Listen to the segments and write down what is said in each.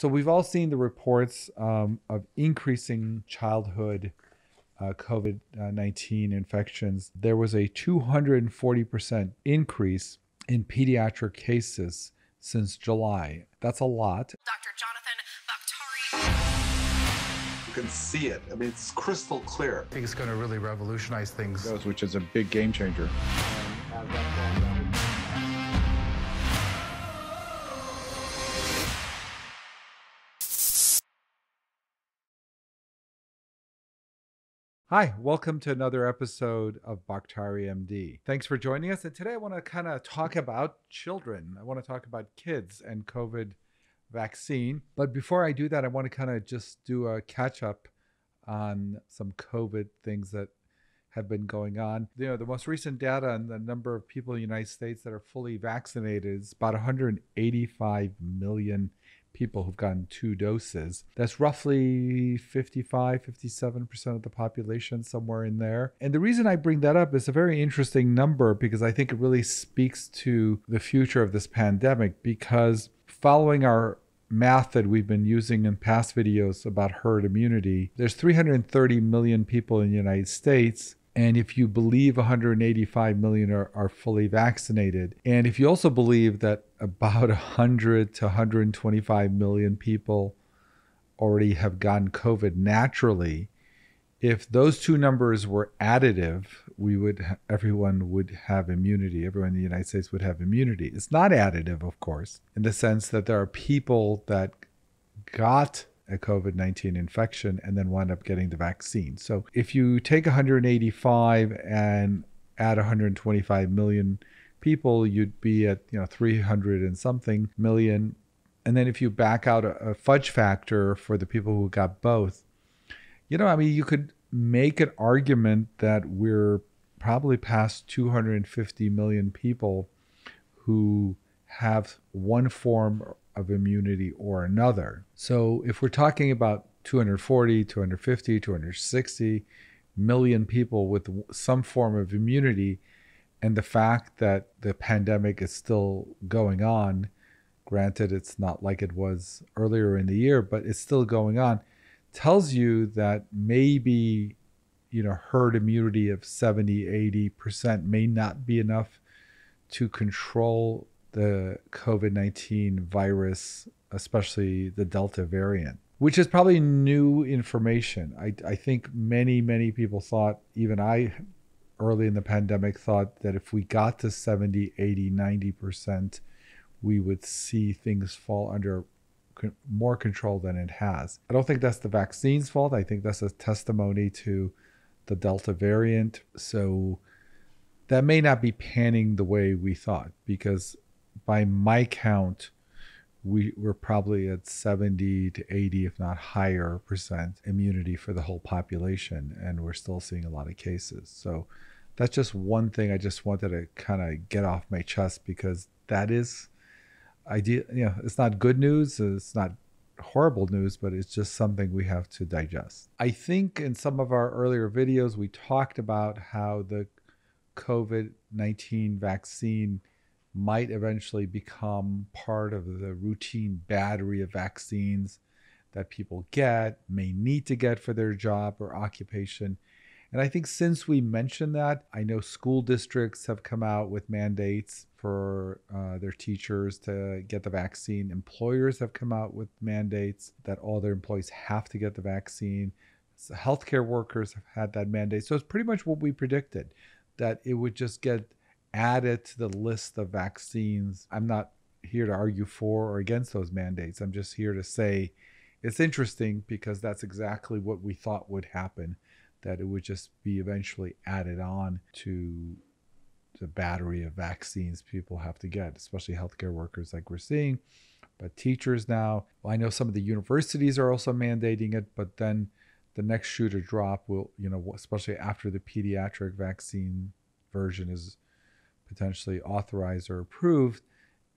So we've all seen the reports of increasing childhood COVID-19 infections. There was a 240% increase in pediatric cases since July. That's a lot. Dr. Jonathan Bakhtari. You can see it. I mean, it's crystal clear. I think it's going to really revolutionize things. Which is a big game changer. Hi, welcome to another episode of Bakhtari MD. Thanks for joining us. And today I want to kind of talk about children. I want to talk about kids and COVID vaccine. But before I do that, I want to kind of just do a catch up on some COVID things that have been going on. You know, the most recent data on the number of people in the United States that are fully vaccinated is about 185 million people who've gotten 2 doses. That's roughly 57% of the population, somewhere in there. And the reason I bring that up is a very interesting number because I think it really speaks to the future of this pandemic, because following our math that we've been using in past videos about herd immunity, there's 330 million people in the United States. And if you believe 185 million are fully vaccinated, and if you also believe that about 100 to 125 million people already have gotten COVID naturally, if those two numbers were additive, everyone would have immunity. Everyone in the United States would have immunity. It's not additive, of course, in the sense that there are people that got a COVID-19 infection and then wind up getting the vaccine. So if you take 185 and add 125 million people, you'd be at 300 and something million. And then if you back out a fudge factor for the people who got both, you could make an argument that we're probably past 250 million people who have one form of immunity or another. So if we're talking about 240, 250, 260 million people with some form of immunity, and the fact that the pandemic is still going on, granted it's not like it was earlier in the year, but it's still going on, tells you that maybe herd immunity of 70-80% may not be enough to control the COVID-19 virus, especially the Delta variant, which is probably new information. I think many people thought, even I early in the pandemic thought, that if we got to 70, 80, 90%, we would see things fall under more control than it has. I don't think that's the vaccine's fault. I think that's a testimony to the Delta variant. So that may not be panning the way we thought, because by my count, we're probably at 70 to 80, if not higher, percent immunity for the whole population, and we're still seeing a lot of cases. So that's just one thing I just wanted to kind of get off my chest, because that is idea. It's not good news, it's not horrible news, but it's just something we have to digest. I think in some of our earlier videos, we talked about how the COVID-19 vaccine might eventually become part of the routine battery of vaccines that people may need to get for their job or occupation. And I think since we mentioned that, I know school districts have come out with mandates for their teachers to get the vaccine. Employers have come out with mandates that all their employees have to get the vaccine. So healthcare workers have had that mandate. So it's pretty much what we predicted, that it would just get added to the list of vaccines. I'm not here to argue for or against those mandates. I'm just here to say it's interesting, because that's exactly what we thought would happen, that it would just be eventually added on to the battery of vaccines people have to get, especially healthcare workers like we're seeing. But teachers now, well, I know some of the universities are also mandating it, but then the next shoe to drop will, especially after the pediatric vaccine version is potentially authorized or approved,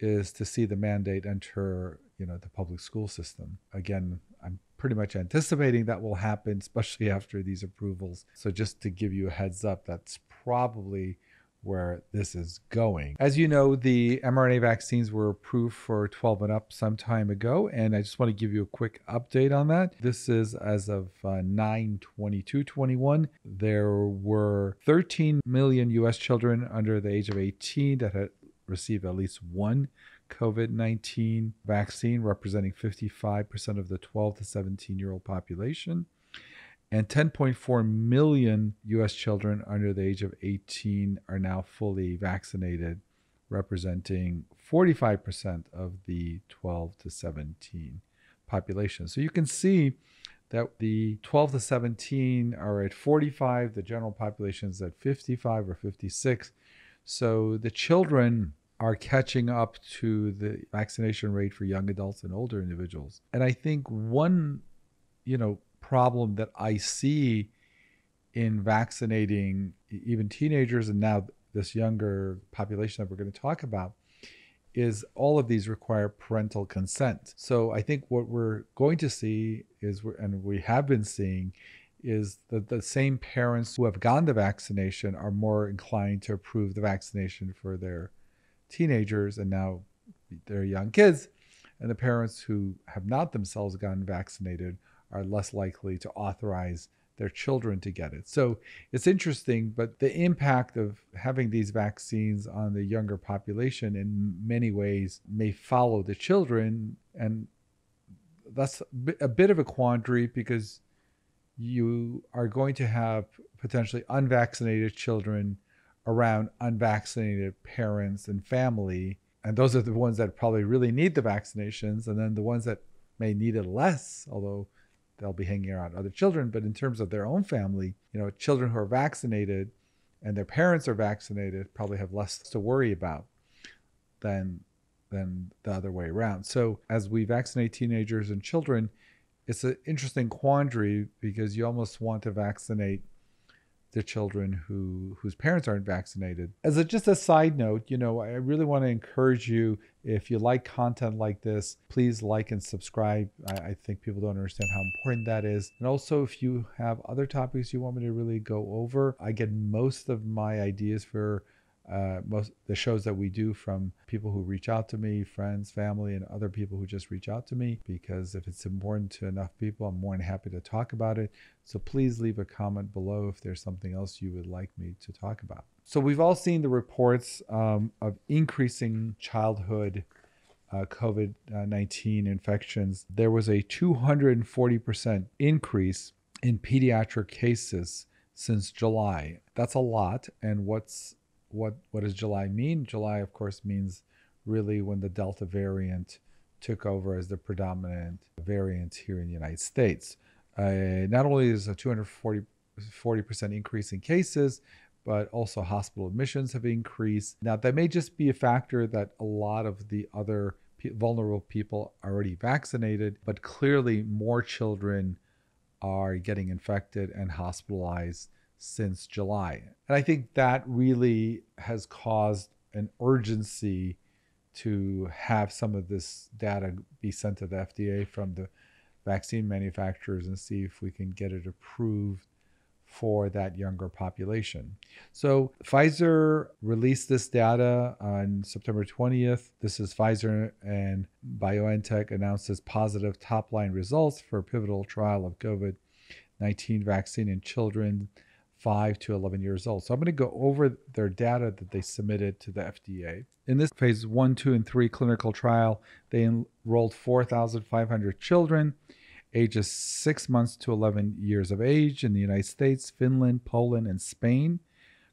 is to see the mandate enter, the public school system. Again, I'm pretty much anticipating that will happen, especially after these approvals. So just to give you a heads up, that's probably where this is going. As you know, the mRNA vaccines were approved for 12 and up some time ago, and I just want to give you a quick update on that. This is as of 9/22/21. There were 13 million U.S. children under the age of 18 that had received at least one COVID-19 vaccine, representing 55% of the 12 to 17-year-old population. And 10.4 million U.S. children under the age of 18 are now fully vaccinated, representing 45% of the 12 to 17 population. So you can see that the 12 to 17 are at 45, the general population is at 55 or 56. So the children are catching up to the vaccination rate for young adults and older individuals. And I think one, problem that I see in vaccinating even teenagers and now this younger population that we're going to talk about is all of these require parental consent. So I think what we're going to see is, and we have been seeing, is that the same parents who have gotten the vaccination are more inclined to approve the vaccination for their teenagers and now their young kids, and the parents who have not themselves gotten vaccinated are less likely to authorize their children to get it. So it's interesting, but the impact of having these vaccines on the younger population in many ways may follow the children. And that's a bit of a quandary because you are going to have potentially unvaccinated children around unvaccinated parents and family. And those are the ones that probably really need the vaccinations. And then the ones that may need it less, although they'll be hanging around other children. But in terms of their own family, children who are vaccinated and their parents are vaccinated probably have less to worry about than the other way around. So as we vaccinate teenagers and children, it's an interesting quandary because you almost want to vaccinate the children whose parents aren't vaccinated. Just a side note, I really want to encourage you, if you like content like this, please like and subscribe. I think people don't understand how important that is. And also, if you have other topics you want me to really go over, I get most of my ideas for most the shows that we do from people who reach out to me, friends, family, and other people who just reach out to me, because if it's important to enough people, I'm more than happy to talk about it. So please leave a comment below if there's something else you would like me to talk about. So we've all seen the reports of increasing childhood COVID-19 infections. There was a 240% increase in pediatric cases since July. That's a lot. And what does July mean? July, of course, means really when the Delta variant took over as the predominant variant here in the United States. Not only is a 240% increase in cases, but also hospital admissions have increased. Now, that may just be a factor that a lot of the other vulnerable people are already vaccinated, but clearly more children are getting infected and hospitalized since July. And I think that really has caused an urgency to have some of this data be sent to the FDA from the vaccine manufacturers and see if we can get it approved for that younger population. So Pfizer released this data on September 20th. This is Pfizer and BioNTech announces positive top-line results for a pivotal trial of COVID-19 vaccine in children 5 to 11 years old. So I'm going to go over their data that they submitted to the FDA. In this phase 1, 2, and 3 clinical trial, they enrolled 4,500 children ages 6 months to 11 years of age in the United States, Finland, Poland, and Spain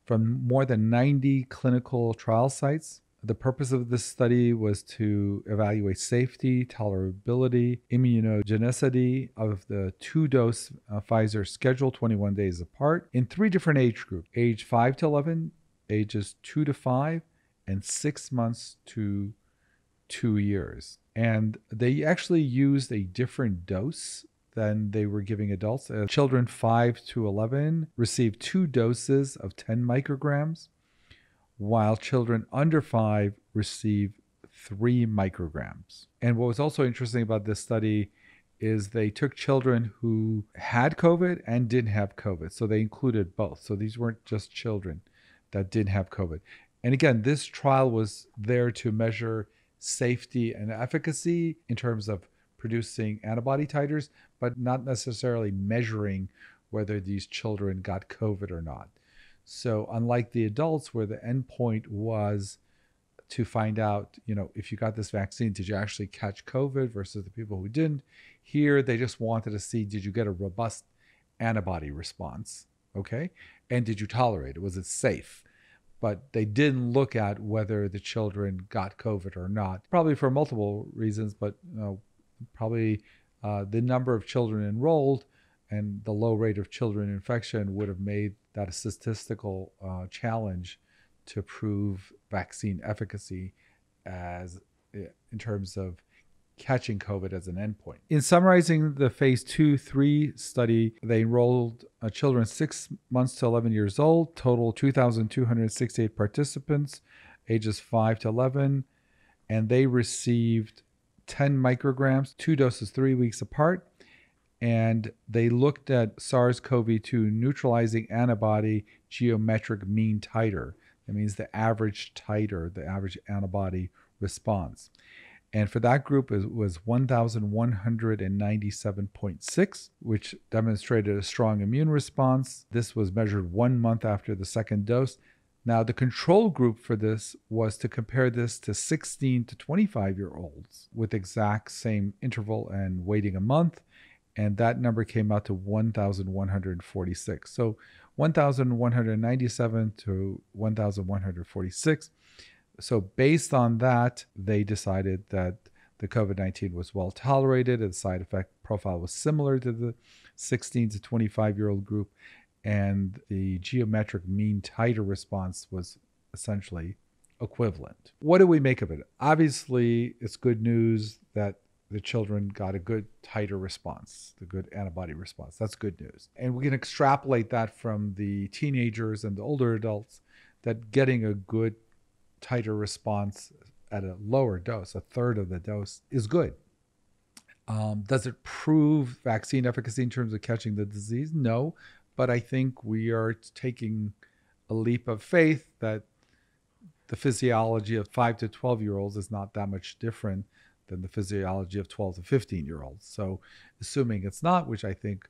from more than 90 clinical trial sites. The purpose of this study was to evaluate safety, tolerability, immunogenicity of the two-dose Pfizer schedule 21 days apart in 3 different age groups, age 5 to 11, ages 2 to 5, and 6 months to 2 years. And they actually used a different dose than they were giving adults. Children 5 to 11 received 2 doses of 10 micrograms, while children under 5 received 3 micrograms. And what was also interesting about this study is they took children who had COVID and didn't have COVID. So they included both. So these weren't just children that didn't have COVID. And again, this trial was there to measure safety and efficacy in terms of producing antibody titers, but not necessarily measuring whether these children got COVID or not. So unlike the adults where the endpoint was to find out, if you got this vaccine, did you actually catch COVID versus the people who didn't? Here, they just wanted to see, did you get a robust antibody response? Okay. And did you tolerate it? Was it safe? But they didn't look at whether the children got COVID or not, probably for multiple reasons, but probably the number of children enrolled and the low rate of children infection would have made that a statistical challenge to prove vaccine efficacy in terms of catching COVID as an endpoint. In summarizing the phase 2-3 study, they enrolled children 6 months to 11 years old, total 2,268 participants, ages 5 to 11, and they received 10 micrograms, 2 doses 3 weeks apart. And they looked at SARS-CoV-2 neutralizing antibody geometric mean titer. That means the average titer, the average antibody response. And for that group, it was 1,197.6, which demonstrated a strong immune response. This was measured 1 month after the second dose. Now, the control group for this was to compare this to 16 to 25-year-olds with exact same interval and waiting a month. And that number came out to 1,146. So 1,197 to 1,146. So based on that, they decided that the COVID-19 was well tolerated and the side effect profile was similar to the 16 to 25-year-old group. And the geometric mean titer response was essentially equivalent. What do we make of it? Obviously, it's good news that the children got a good titer response, the good antibody response. That's good news. And we can extrapolate that from the teenagers and the older adults, that getting a good titer response at a lower dose, a third of the dose, is good. Does it prove vaccine efficacy in terms of catching the disease? No, but I think we are taking a leap of faith that the physiology of 5 to 12-year-olds is not that much different than the physiology of 12 to 15-year-olds. So assuming it's not, which I think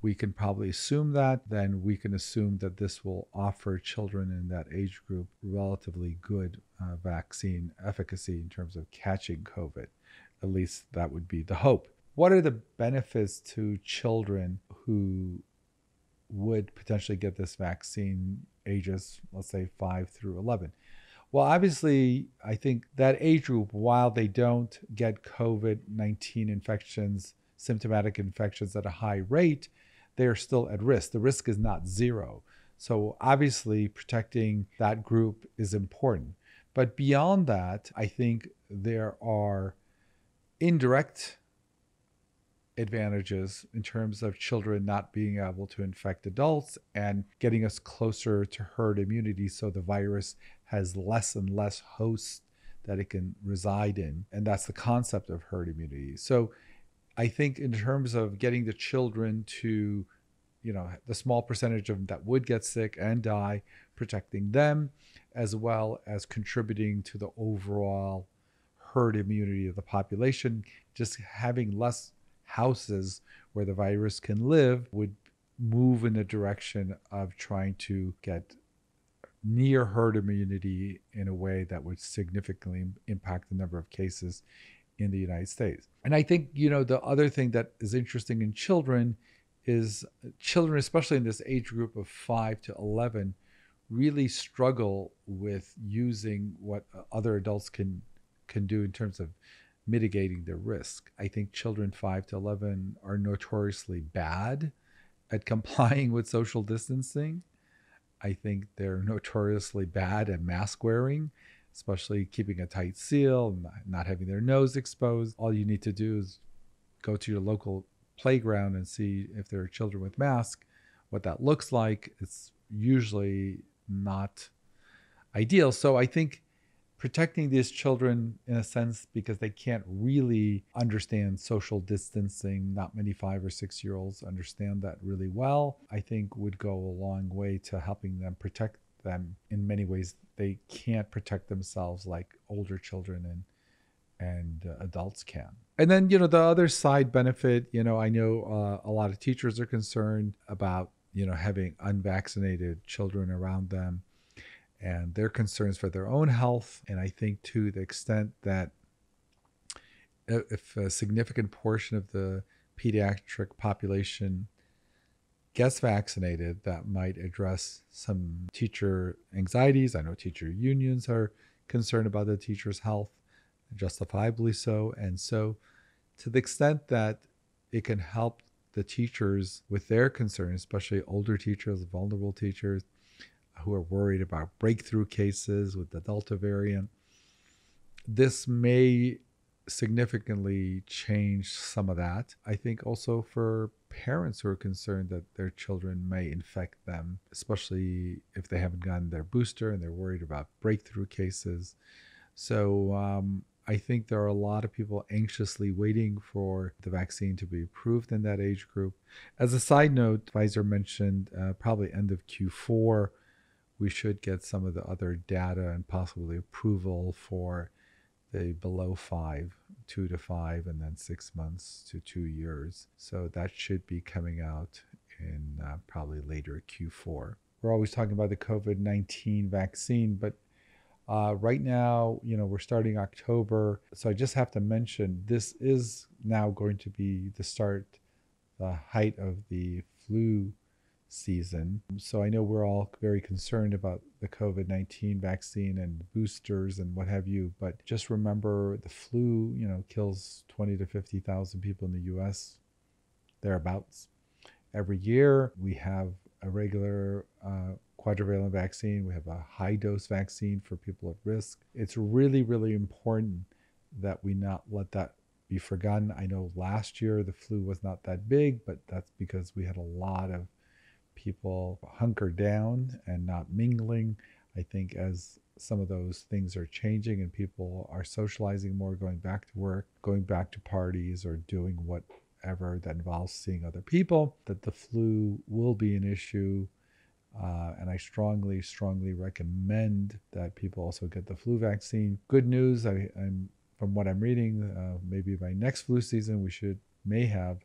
we can probably assume that, then we can assume that this will offer children in that age group relatively good vaccine efficacy in terms of catching COVID. At least that would be the hope. What are the benefits to children who would potentially get this vaccine ages, let's say 5 through 11? Well, obviously, I think that age group, while they don't get COVID-19 infections, symptomatic infections at a high rate, they are still at risk. The risk is not zero. So obviously, protecting that group is important. But beyond that, I think there are indirect advantages in terms of children not being able to infect adults and getting us closer to herd immunity, so the virus has less and less hosts that it can reside in. And that's the concept of herd immunity. So I think in terms of getting the children to, the small percentage of them that would get sick and die, protecting them, as well as contributing to the overall herd immunity of the population, just having less houses where the virus can live would move in the direction of trying to get near herd immunity in a way that would significantly impact the number of cases in the United States. And I think, the other thing that is interesting in children is children, especially in this age group of 5 to 11, really struggle with using what other adults can do in terms of mitigating their risk. I think children 5 to 11 are notoriously bad at complying with social distancing. I think they're notoriously bad at mask wearing, especially keeping a tight seal, not having their nose exposed. All you need to do is go to your local playground and see if there are children with masks, what that looks like. It's usually not ideal. So I think protecting these children, in a sense, because they can't really understand social distancing, not many 5 or 6-year-olds understand that really well, I think would go a long way to helping them protect them in many ways. They can't protect themselves like older children and adults can. And then, the other side benefit, I know a lot of teachers are concerned about, having unvaccinated children around them and their concerns for their own health. And I think to the extent that if a significant portion of the pediatric population gets vaccinated, that might address some teacher anxieties. I know teacher unions are concerned about the teacher's health, justifiably so. And so to the extent that it can help the teachers with their concerns, especially older teachers, vulnerable teachers who are worried about breakthrough cases with the Delta variant, this may significantly change some of that. I think also for parents who are concerned that their children may infect them, especially if they haven't gotten their booster and they're worried about breakthrough cases. So I think there are a lot of people anxiously waiting for the vaccine to be approved in that age group. As a side note, Pfizer mentioned probably end of Q4, we should get some of the other data and possibly approval for the below 5, 2 to 5, and then 6 months to 2 years. So that should be coming out in probably later Q4. We're always talking about the COVID-19 vaccine, but right now, we're starting October. So I just have to mention, this is now going to be the height of the flu season. So I know we're all very concerned about the COVID-19 vaccine and boosters and what have you, but just remember the flu, kills 20 to 50,000 people in the US, thereabouts. Every year we have a regular quadrivalent vaccine. We have a high dose vaccine for people at risk. It's really, really important that we not let that be forgotten. I know last year the flu was not that big, but that's because we had a lot of people hunkered down and not mingling. I think as some of those things are changing and people are socializing more, going back to work, going back to parties, or doing whatever that involves seeing other people, that the flu will be an issue. And I strongly, strongly recommend that people also get the flu vaccine. Good news, I'm from what I'm reading, maybe by next flu season, we may have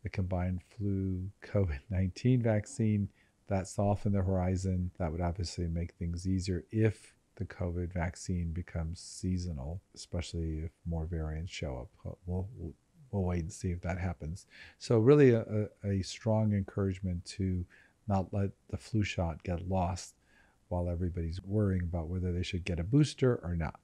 a combined flu COVID-19 vaccine. That's off in the horizon. That would obviously make things easier if the COVID vaccine becomes seasonal, especially if more variants show up. We'll wait and see if that happens. So really a strong encouragement to not let the flu shot get lost while everybody's worrying about whether they should get a booster or not.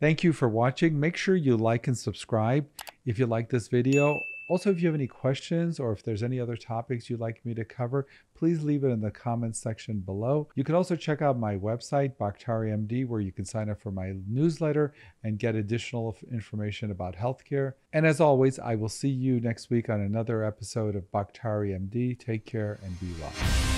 Thank you for watching. Make sure you like and subscribe if you like this video. Also, if you have any questions or if there's any other topics you'd like me to cover, please leave it in the comments section below. You can also check out my website, Bakhtari MD, where you can sign up for my newsletter and get additional information about healthcare. And as always, I will see you next week on another episode of Bakhtari MD. Take care and be well.